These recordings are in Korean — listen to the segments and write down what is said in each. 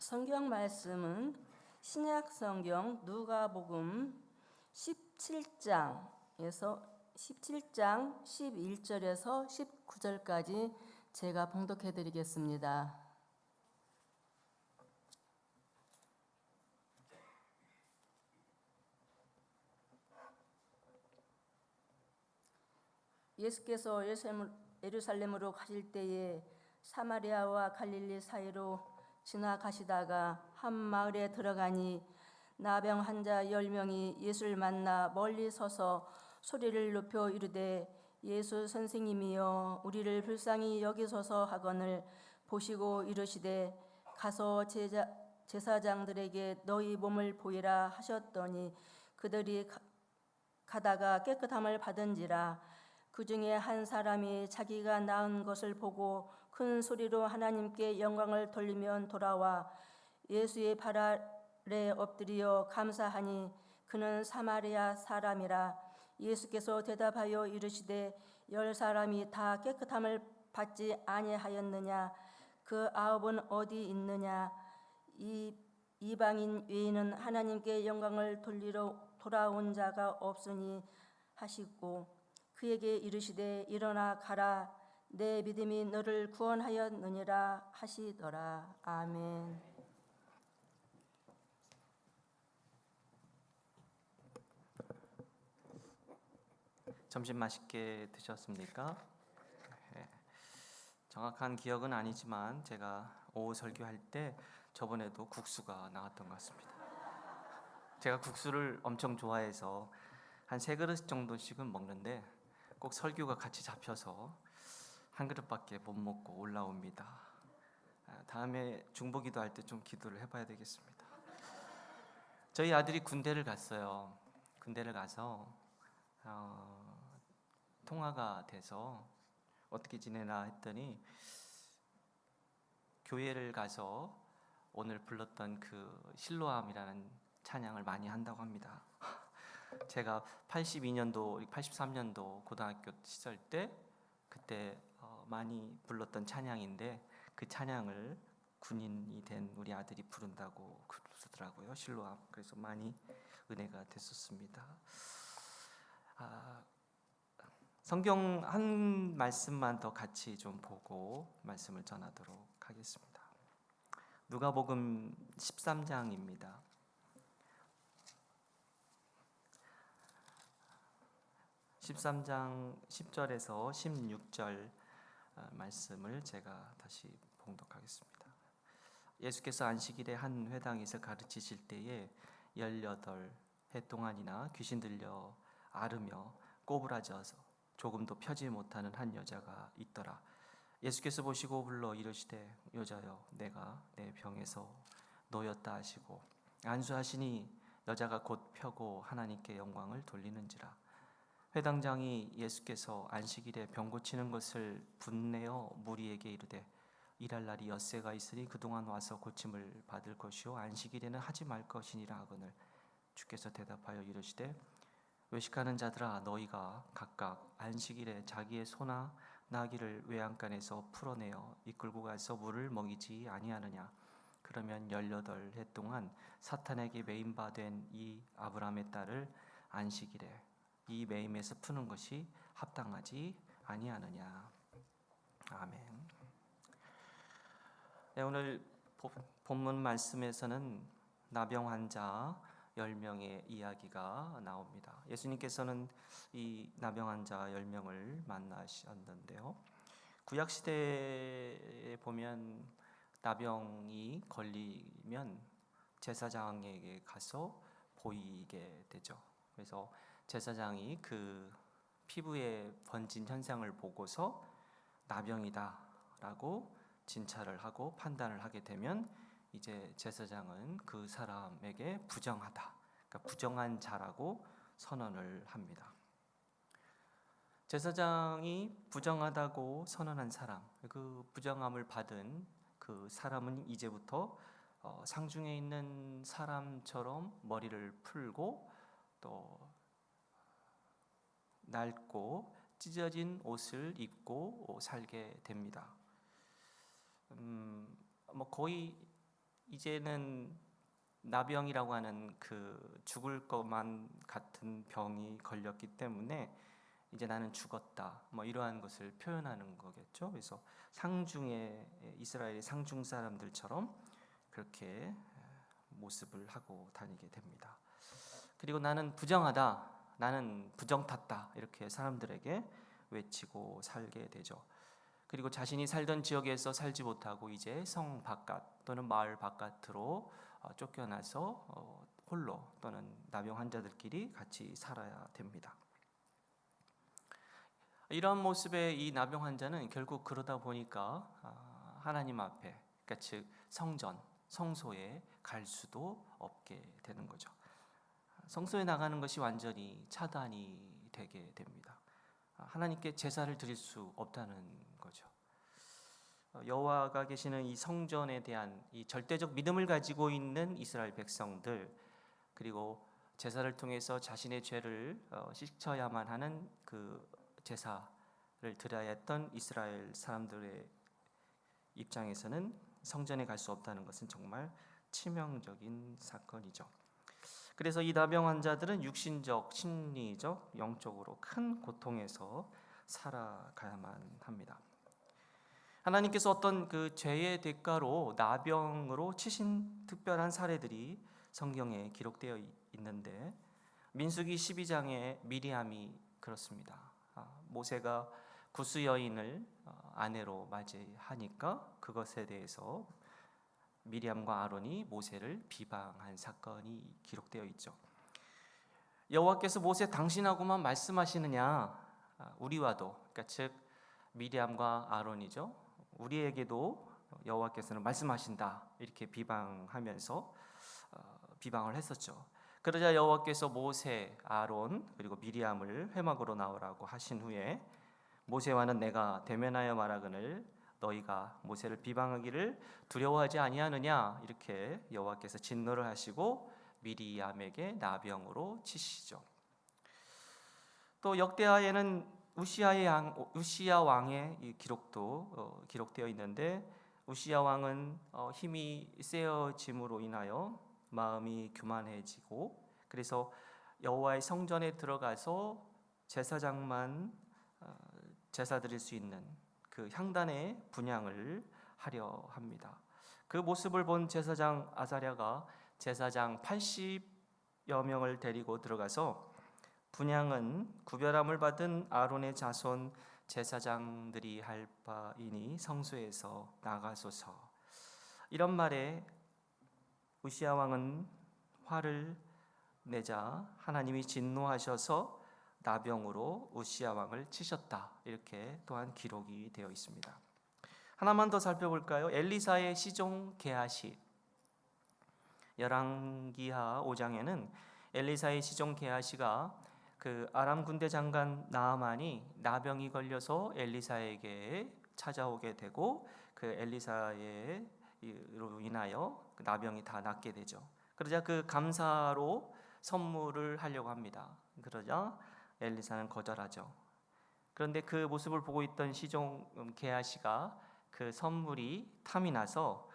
성경 말씀은 신약 성경 누가복음 17장 11절에서 19절까지 제가 봉독해 드리겠습니다. 예수께서 예루살렘으로 가실 때에 사마리아와 갈릴리 사이로 지나가시다가 한 마을에 들어가니 나병 환자 10명이 예수를 만나 멀리 서서 소리를 높여 이르되 예수 선생님이여 우리를 불쌍히 여기소서 하거늘 보시고 이르시되 가서 제사장들에게 너희 몸을 보이라 하셨더니 그들이 가다가 깨끗함을 받은지라. 그 중에 한 사람이 자기가 낳은 것을 보고 큰 소리로 하나님께 영광을 돌리며 돌아와 예수의 발 아래 엎드려 감사하니 그는 사마리아 사람이라. 예수께서 대답하여 이르시되 10사람이 다 깨끗함을 받지 아니하였느냐? 그 9은 어디 있느냐? 이방인 외에는 하나님께 영광을 돌리러 돌아온 자가 없으니 하시고 그에게 이르시되 일어나 가라 내 믿음이 너를 구원하였느니라 하시더라. 아멘. 점심 맛있게 드셨습니까? 네. 정확한 기억은 아니지만 제가 오후 설교할 때 저번에도 국수가 나왔던 것 같습니다. 제가 국수를 엄청 좋아해서 한 3그릇 정도씩은 먹는데 꼭 설교가 같이 잡혀서 한 그릇밖에 못 먹고 올라옵니다. 다음에 중보기도 할 때 좀 기도를 해봐야 되겠습니다. 저희 아들이 군대를 갔어요. 군대를 가서 통화가 돼서 어떻게 지내나 했더니 교회를 가서 오늘 불렀던 그 실로암이라는 찬양을 많이 한다고 합니다. 제가 82년도, 83년도 고등학교 시절 때 그때 많이 불렀던 찬양인데 그 찬양을 군인이 된 우리 아들이 부른다고 그러더라고요. 실로암. 그래서 많이 은혜가 됐었습니다. 성경 한 말씀만 더 같이 좀 보고 말씀을 전하도록 하겠습니다. 누가복음 13장입니다. 13장 10절에서 16절 말씀을 제가 다시 봉독하겠습니다. 예수께서 안식일에 한 회당에서 가르치실 때에 18해 동안이나 귀신 들려 앓으며 꼬부라져서 조금도 펴지 못하는 한 여자가 있더라. 예수께서 보시고 불러 이르시되 여자여 내가 내 병에서 놓였다 하시고 안수하시니 여자가 곧 펴고 하나님께 영광을 돌리는지라. 회당장이 예수께서 안식일에 병 고치는 것을 분내어 무리에게 이르되 일할 날이 엿새가 있으니 그동안 와서 고침을 받을 것이요 안식일에는 하지 말 것이니라 하거늘 주께서 대답하여 이르시되 외식하는 자들아 너희가 각각 안식일에 자기의 소나 나귀를 외양간에서 풀어내어 이끌고 가서 물을 먹이지 아니하느냐. 그러면 18해 동안 사탄에게 매임바 된 이 아브라함의 딸을 안식일에 이 매임에서 푸는 것이 합당하지 아니하느냐. 아멘. 네, 오늘 본문 말씀에서는 나병 환자 10명의 이야기가 나옵니다. 예수님께서는 이 나병 환자 10명을 만나셨는데요. 구약시대에 보면 나병이 걸리면 제사장에게 가서 보이게 되죠. 그래서 제사장이 그 피부에 번진 현상을 보고서 나병이다 라고 진찰을 하고 판단을 하게 되면 이제 제사장은 그 사람에게 부정하다, 그러니까 부정한 자라고 선언을 합니다. 제사장이 부정하다고 선언한 사람, 그 부정함을 받은 그 사람은 이제부터 상중에 있는 사람처럼 머리를 풀고 또 낡고 찢어진 옷을 입고 살게 됩니다. 거의 이제는 나병이라고 하는 그 죽을 것만 같은 병이 걸렸기 때문에 이제 나는 죽었다, 뭐 이러한 것을 표현하는 거겠죠. 그래서 상중의 이스라엘의 상중 사람들처럼 그렇게 모습을 하고 다니게 됩니다. 그리고 나는 부정하다, 나는 부정탔다, 이렇게 사람들에게 외치고 살게 되죠. 그리고 자신이 살던 지역에서 살지 못하고 이제 성 바깥 또는 마을 바깥으로 쫓겨나서 홀로 또는 나병 환자들끼리 같이 살아야 됩니다. 이런 모습의 이 나병 환자는 결국 그러다 보니까 하나님 앞에, 그러니까 즉 성전, 성소에 갈 수도 없게 되는 거죠. 성소에 나가는 것이 완전히 차단이 되게 됩니다. 하나님께 제사를 드릴 수 없다는 거죠. 여호와가 계시는 이 성전에 대한 이 절대적 믿음을 가지고 있는 이스라엘 백성들, 그리고 제사를 통해서 자신의 죄를 씻어야만 하는 그 제사를 드려야 했던 이스라엘 사람들의 입장에서는 성전에 갈 수 없다는 것은 정말 치명적인 사건이죠. 그래서 이 나병 환자들은 육신적, 심리적, 영적으로 큰 고통에서 살아가야만 합니다. 하나님께서 어떤 그 죄의 대가로 나병으로 치신 특별한 사례들이 성경에 기록되어 있는데, 민수기 12장에 미리암이 그렇습니다. 모세가 구스 여인을 아내로 맞이하니까 그것에 대해서 미리암과 아론이 모세를 비방한 사건이 기록되어 있죠. 여호와께서 모세 당신하고만 말씀하시느냐, 우리와도, 그러니까 즉 미리암과 아론이죠, 우리에게도 여호와께서는 말씀하신다, 이렇게 비방하면서 비방을 했었죠. 그러자 여호와께서 모세, 아론 그리고 미리암을 회막으로 나오라고 하신 후에 모세와는 내가 대면하여 말하거늘 너희가 모세를 비방하기를 두려워하지 아니하느냐, 이렇게 여호와께서 진노를 하시고 미리암에게 나병으로 치시죠. 또 역대하에는 우시야 왕의 이 기록도 기록되어 있는데, 우시야 왕은 힘이 세어짐으로 인하여 마음이 교만해지고, 그래서 여호와의 성전에 들어가서 제사장만 제사 드릴 수 있는 그 향단의 분향을 하려 합니다. 그 모습을 본 제사장 아사랴가 제사장 80여 명을 데리고 들어가서 분향은 구별함을 받은 아론의 자손 제사장들이 할 바이니 성소에서 나가소서, 이런 말에 우시야 왕은 화를 내자 하나님이 진노하셔서 나병으로 우시야 왕을 치셨다, 이렇게 또한 기록이 되어 있습니다. 하나만 더 살펴볼까요? 엘리사의 시종 게하시. 열왕기하 5장에는 엘리사의 시종 게하시가 그 아람 군대 장관 나아만이 나병이 걸려서 엘리사에게 찾아오게 되고, 그 엘리사로 인하여 그 나병이 다 낫게 되죠. 그러자 그 감사로 선물을 하려고 합니다. 그러자 엘리사는 거절하죠. 그런데 그 모습을 보고 있던 시종 게하시가 그 선물이 탐이 나서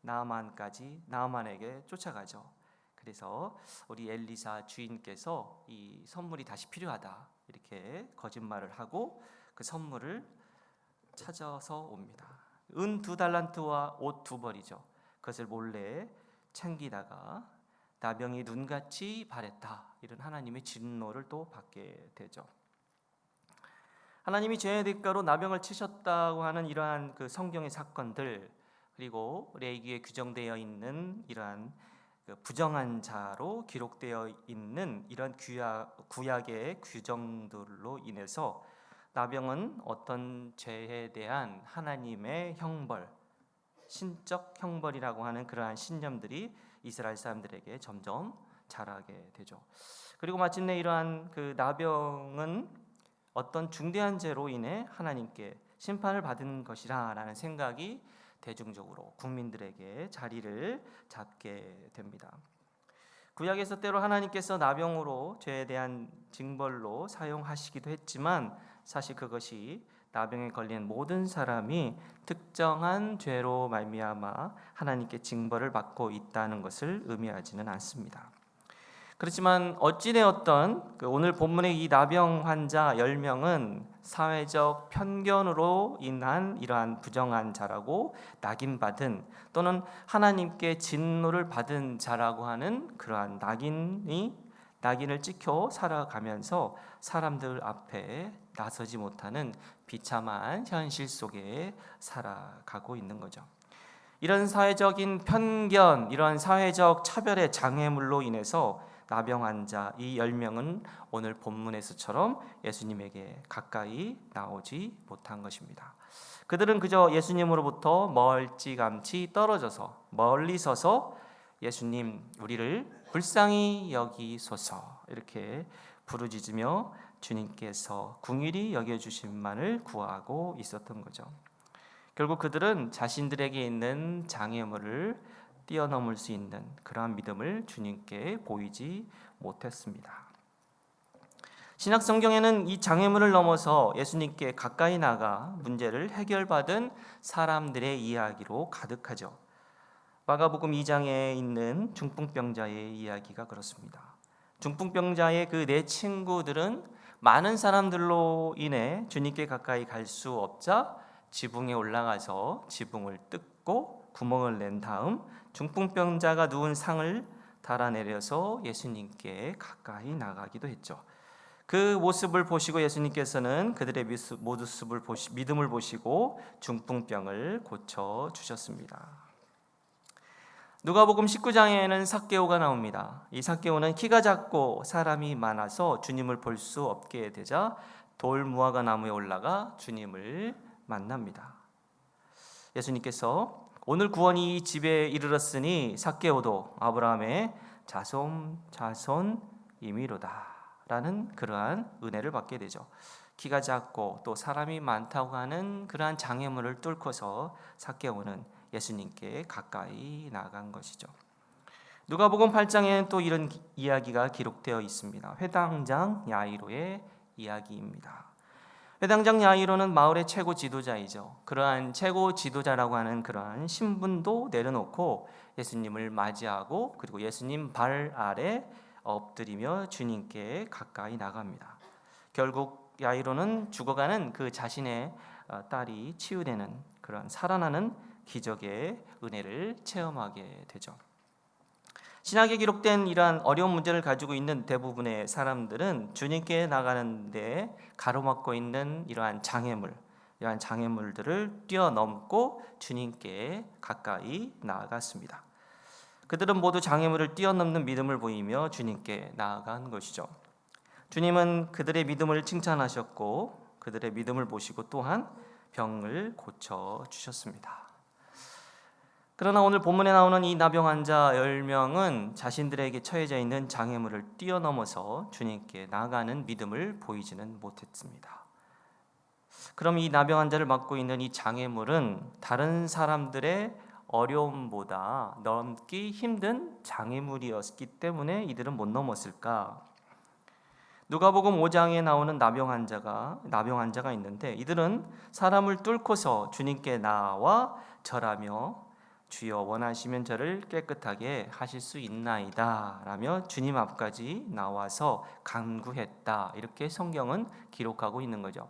나아만에게 쫓아가죠. 그래서 우리 엘리사 주인께서 이 선물이 다시 필요하다, 이렇게 거짓말을 하고 그 선물을 찾아서 옵니다. 은 2달란트와 옷 2벌이죠. 그것을 몰래 챙기다가 나병이 눈같이 바랬다, 이런 하나님의 진노를 또 받게 되죠. 하나님이 죄의 대가로 나병을 치셨다고 하는 이러한 그 성경의 사건들, 그리고 레위기에 규정되어 있는 이러한 그 부정한 자로 기록되어 있는 이런 구약의 규정들로 인해서 나병은 어떤 죄에 대한 하나님의 형벌, 신적 형벌이라고 하는 그러한 신념들이 이스라엘 사람들에게 점점 자라게 되죠. 그리고 마침내 이러한 그 나병은 어떤 중대한 죄로 인해 하나님께 심판을 받은 것이라는 생각이 대중적으로 국민들에게 자리를 잡게 됩니다. 구약에서 때로 하나님께서 나병으로 죄에 대한 징벌로 사용하시기도 했지만, 사실 그것이 나병에 걸린 모든 사람이 특정한 죄로 말미암아 하나님께 징벌을 받고 있다는 것을 의미하지는 않습니다. 그렇지만 어찌되었던 오늘 본문의 이 나병 환자 10명은 사회적 편견으로 인한 이러한 부정한 자라고 낙인받은, 또는 하나님께 진노를 받은 자라고 하는 그러한 낙인을 찍혀 살아가면서 사람들 앞에 나서지 못하는 비참한 현실 속에 살아가고 있는 거죠. 이런 사회적인 편견, 이런 사회적 차별의 장애물로 인해서 나병 환자 이 10명은 오늘 본문에서처럼 예수님에게 가까이 나오지 못한 것입니다. 그들은 그저 예수님으로부터 멀찌감치 떨어져서 멀리 서서 예수님, 우리를 불쌍히 여기소서 이렇게 부르짖으며 주님께서 긍휼히 여겨주심만을 구하고 있었던 거죠. 결국 그들은 자신들에게 있는 장애물을 뛰어넘을 수 있는 그러한 믿음을 주님께 보이지 못했습니다. 신약 성경에는 이 장애물을 넘어서 예수님께 가까이 나가 문제를 해결받은 사람들의 이야기로 가득하죠. 마가복음 2장에 있는 중풍병자의 이야기가 그렇습니다. 중풍병자의 그 네 친구들은 많은 사람들로 인해 주님께 가까이 갈 수 없자 지붕에 올라가서 지붕을 뜯고 구멍을 낸 다음 중풍병자가 누운 상을 달아내려서 예수님께 가까이 나가기도 했죠. 그 모습을 보시고 예수님께서는 그들의 믿음을 보시고 중풍병을 고쳐 주셨습니다. 누가복음 19장에는 삭개오가 나옵니다. 이 삭개오는 키가 작고 사람이 많아서 주님을 볼 수 없게 되자 돌 무화과 나무에 올라가 주님을 만납니다. 예수님께서 오늘 구원이 이 집에 이르렀으니 삭개오도 아브라함의 자손임이로다 라는 그러한 은혜를 받게 되죠. 키가 작고 또 사람이 많다고 하는 그러한 장애물을 뚫고서 삭개오는 예수님께 가까이 나간 것이죠. 누가복음 8장에는 또 이런 이야기가 기록되어 있습니다. 회당장 야이로의 이야기입니다. 회당장 야이로는 마을의 최고 지도자이죠. 그러한 최고 지도자라고 하는 그러한 신분도 내려놓고 예수님을 맞이하고 그리고 예수님 발 아래 엎드리며 주님께 가까이 나갑니다. 결국 야이로는 죽어가는 그 자신의 딸이 치유되는 그러한 살아나는 기적의 은혜를 체험하게 되죠. 신약에 기록된 이러한 어려운 문제를 가지고 있는 대부분의 사람들은 주님께 나가는데 가로막고 있는 이러한 장애물들을 뛰어넘고 주님께 가까이 나아갔습니다. 그들은 모두 장애물을 뛰어넘는 믿음을 보이며 주님께 나아간 것이죠. 주님은 그들의 믿음을 칭찬하셨고 그들의 믿음을 보시고 또한 병을 고쳐 주셨습니다. 그러나 오늘 본문에 나오는 이 나병 환자 10명은 자신들에게 처해져 있는 장애물을 뛰어넘어서 주님께 나아가는 믿음을 보이지는 못했습니다. 그럼 이 나병 환자를 맡고 있는 이 장애물은 다른 사람들의 어려움보다 넘기 힘든 장애물이었기 때문에 이들은 못 넘었을까? 누가복음 5장에 나오는 나병 환자가 있는데 이들은 사람을 뚫고서 주님께 나와 절하며 주여 원하시면 저를 깨끗하게 하실 수 있나이다 라며 주님 앞까지 나와서 간구했다. 이렇게 성경은 기록하고 있는 거죠.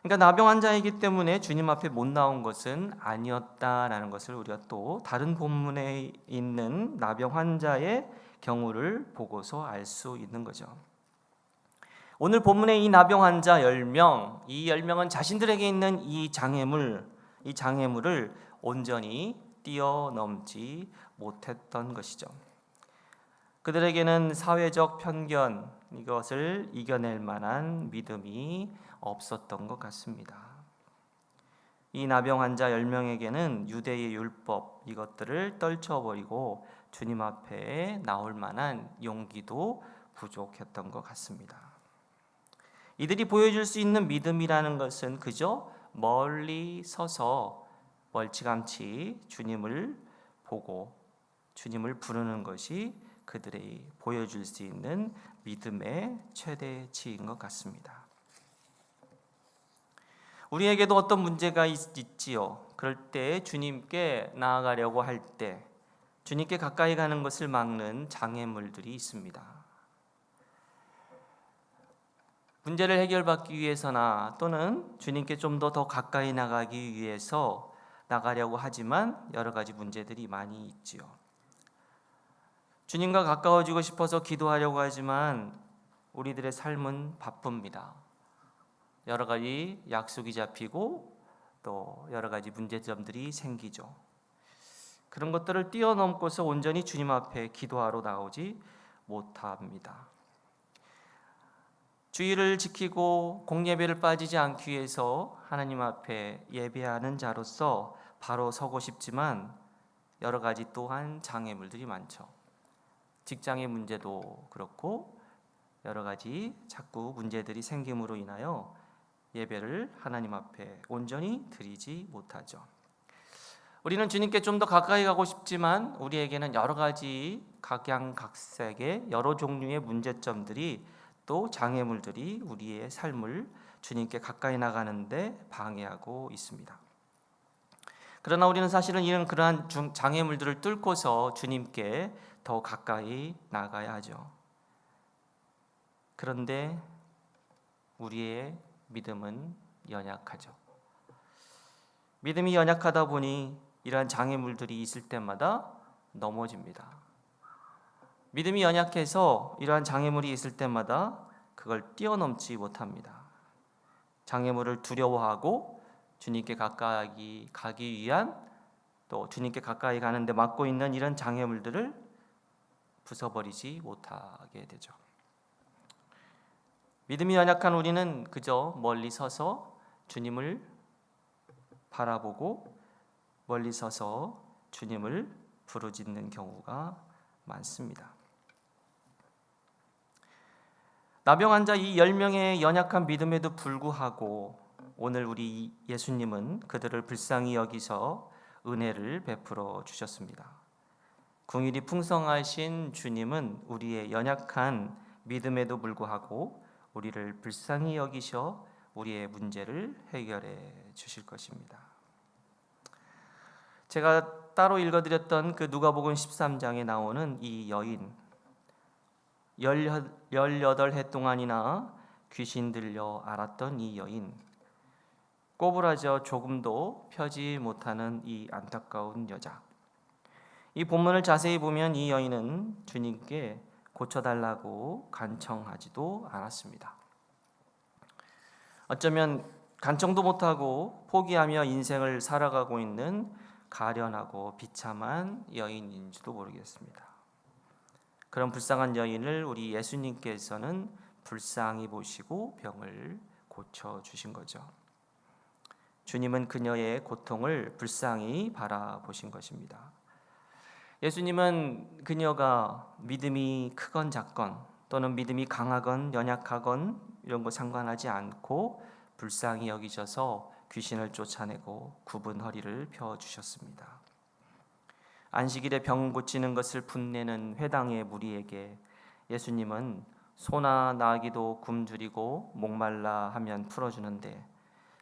그러니까 나병 환자이기 때문에 주님 앞에 못 나온 것은 아니었다라는 것을 우리가 또 다른 본문에 있는 나병 환자의 경우를 보고서 알 수 있는 거죠. 오늘 본문의 이 나병 환자 10명, 이 10명은 자신들에게 있는 이 장애물을 온전히 뛰어넘지 못했던 것이죠. 그들에게는 사회적 편견, 이것을 이겨낼 만한 믿음이 없었던 것 같습니다. 이 나병 환자 10명에게는 유대의 율법, 이것들을 떨쳐버리고 주님 앞에 나올 만한 용기도 부족했던 것 같습니다. 이들이 보여줄 수 있는 믿음이라는 것은 그저 멀리 서서 멀찌감치 주님을 보고 주님을 부르는 것이 그들이 보여줄 수 있는 믿음의 최대치인 것 같습니다. 우리에게도 어떤 문제가 있지요. 그럴 때 주님께 나아가려고 할 때 주님께 가까이 가는 것을 막는 장애물들이 있습니다. 문제를 해결받기 위해서나 또는 주님께 좀 더 가까이 나가기 위해서 나가려고 하지만 여러 가지 문제들이 많이 있지요. 주님과 가까워지고 싶어서 기도하려고 하지만 우리들의 삶은 바쁩니다. 여러 가지 약속이 잡히고 또 여러 가지 문제점들이 생기죠. 그런 것들을 뛰어넘고서 온전히 주님 앞에 기도하러 나오지 못합니다. 주의를 지키고 공예배를 빠지지 않기 위해서 하나님 앞에 예배하는 자로서 바로 서고 싶지만 여러 가지 또한 장애물들이 많죠. 직장의 문제도 그렇고 여러 가지 자꾸 문제들이 생김으로 인하여 예배를 하나님 앞에 온전히 드리지 못하죠. 우리는 주님께 좀 더 가까이 가고 싶지만 우리에게는 여러 가지 각양각색의 여러 종류의 문제점들이 또 장애물들이 우리의 삶을 주님께 가까이 나가는데 방해하고 있습니다. 그러나 우리는 사실은 그러한 장애물들을 뚫고서 주님께 더 가까이 나가야 하죠. 그런데 우리의 믿음은 연약하죠. 믿음이 연약하다 보니 이러한 장애물들이 있을 때마다 넘어집니다. 믿음이 연약해서 이러한 장애물이 있을 때마다 그걸 뛰어넘지 못합니다. 장애물을 두려워하고 주님께 가까이 가기 위한 또 주님께 가까이 가는데 막고 있는 이런 장애물들을 부숴버리지 못하게 되죠. 믿음이 연약한 우리는 그저 멀리 서서 주님을 바라보고 멀리 서서 주님을 부르짖는 경우가 많습니다. 나병 환자 이 10명의 연약한 믿음에도 불구하고 오늘 우리 예수님은 그들을 불쌍히 여기서 은혜를 베풀어 주셨습니다. 긍휼이 풍성하신 주님은 우리의 연약한 믿음에도 불구하고 우리를 불쌍히 여기셔 우리의 문제를 해결해 주실 것입니다. 제가 따로 읽어드렸던 그 누가복음 13장에 나오는 이 여인 18해 동안이나 귀신 들려 앓았던 이 여인 꼬부라져 조금도 펴지 못하는 이 안타까운 여자 이 본문을 자세히 보면 이 여인은 주님께 고쳐달라고 간청하지도 않았습니다. 어쩌면 간청도 못하고 포기하며 인생을 살아가고 있는 가련하고 비참한 여인인지도 모르겠습니다. 그런 불쌍한 여인을 우리 예수님께서는 불쌍히 보시고 병을 고쳐주신 거죠. 주님은 그녀의 고통을 불쌍히 바라보신 것입니다. 예수님은 그녀가 믿음이 크건 작건 또는 믿음이 강하건 연약하건 이런 거 상관하지 않고 불쌍히 여기셔서 귀신을 쫓아내고 굽은 허리를 펴주셨습니다. 안식일에 병 고치는 것을 분내는 회당의 무리에게 예수님은 소나 나귀도 굶주리고 목말라 하면 풀어주는데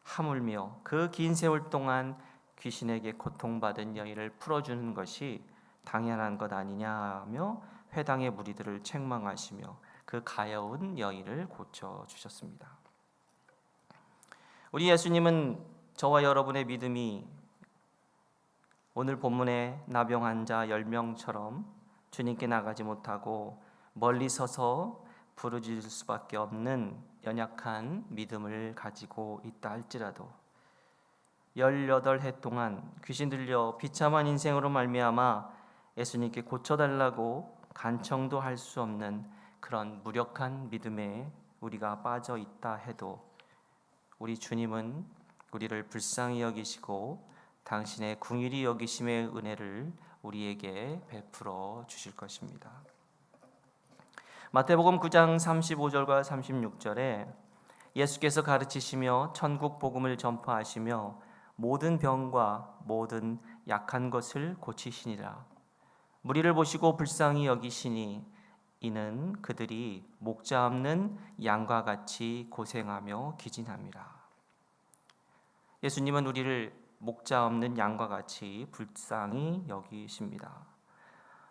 하물며 그 긴 세월 동안 귀신에게 고통받은 여인을 풀어주는 것이 당연한 것 아니냐며 회당의 무리들을 책망하시며 그 가여운 여인을 고쳐주셨습니다. 우리 예수님은 저와 여러분의 믿음이 오늘 본문의 나병 환자 10명처럼 주님께 나가지 못하고 멀리 서서 부르짖을 수밖에 없는 연약한 믿음을 가지고 있다 할지라도 18해 동안 귀신 들려 비참한 인생으로 말미암아 예수님께 고쳐달라고 간청도 할 수 없는 그런 무력한 믿음에 우리가 빠져 있다 해도 우리 주님은 우리를 불쌍히 여기시고 당신의 긍휼히 여기심의 은혜를 우리에게 베풀어 주실 것입니다. 마태복음 9장 35절과 36절에 예수께서 가르치시며 천국 복음을 전파하시며 모든 병과 모든 약한 것을 고치시니라. 무리를 보시고 불쌍히 여기시니 이는 그들이 목자 없는 양과 같이 고생하며 기진함이라. 예수님은 우리를 목자 없는 양과 같이 불쌍히 여기십니다.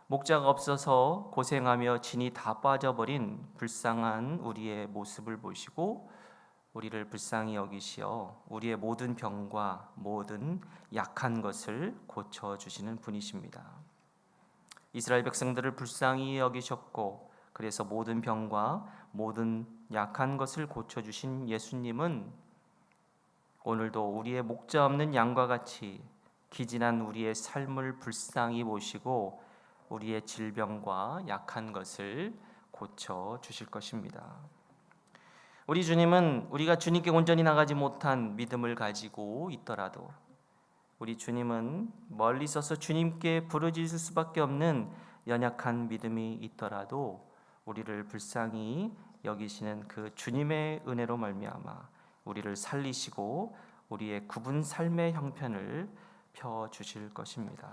목자가 없어서 고생하며 진이 다 빠져버린 불쌍한 우리의 모습을 보시고 우리를 불쌍히 여기시어 우리의 모든 병과 모든 약한 것을 고쳐주시는 분이십니다. 이스라엘 백성들을 불쌍히 여기셨고 그래서 모든 병과 모든 약한 것을 고쳐주신 예수님은 오늘도 우리의 목자 없는 양과 같이 기진한 우리의 삶을 불쌍히 보시고 우리의 질병과 약한 것을 고쳐주실 것입니다. 우리 주님은 우리가 주님께 온전히 나가지 못한 믿음을 가지고 있더라도 우리 주님은 멀리 서서 주님께 부르짖을 수밖에 없는 연약한 믿음이 있더라도 우리를 불쌍히 여기시는 그 주님의 은혜로 말미암아 우리를 살리시고 우리의 굽은 삶의 형편을 펴주실 것입니다.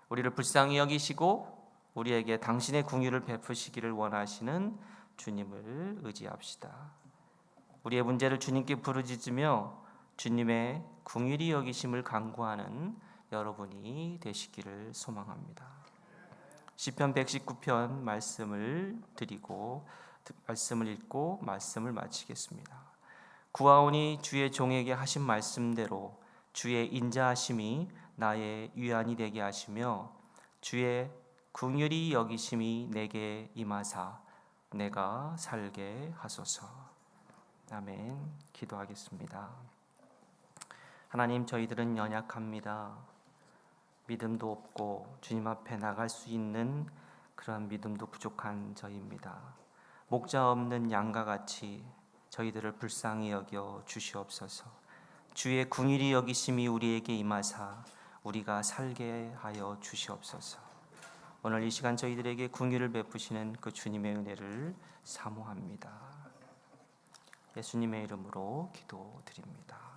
우리를 불쌍히 여기시고 우리에게 당신의 긍휼을 베푸시기를 원하시는 주님을 의지합시다. 우리의 문제를 주님께 부르짖으며 주님의 긍휼히 여기심을 간구하는 여러분이 되시기를 소망합니다. 시편 119편 말씀을 읽고 말씀을 마치겠습니다. 구하오니 주의 종에게 하신 말씀대로 주의 인자하심이 나의 위안이 되게 하시며 주의 긍휼히 여기심이 내게 임하사 내가 살게 하소서. 아멘. 기도하겠습니다. 하나님, 저희들은 연약합니다. 믿음도 없고 주님 앞에 나갈 수 있는 그런 믿음도 부족한 저희입니다. 목자 없는 양과 같이 저희들을 불쌍히 여겨 주시옵소서. 주의 긍휼히 여기심이 우리에게 임하사 우리가 살게 하여 주시옵소서. 오늘 이 시간 저희들에게 긍휼을 베푸시는 그 주님의 은혜를 사모합니다. 예수님의 이름으로 기도드립니다.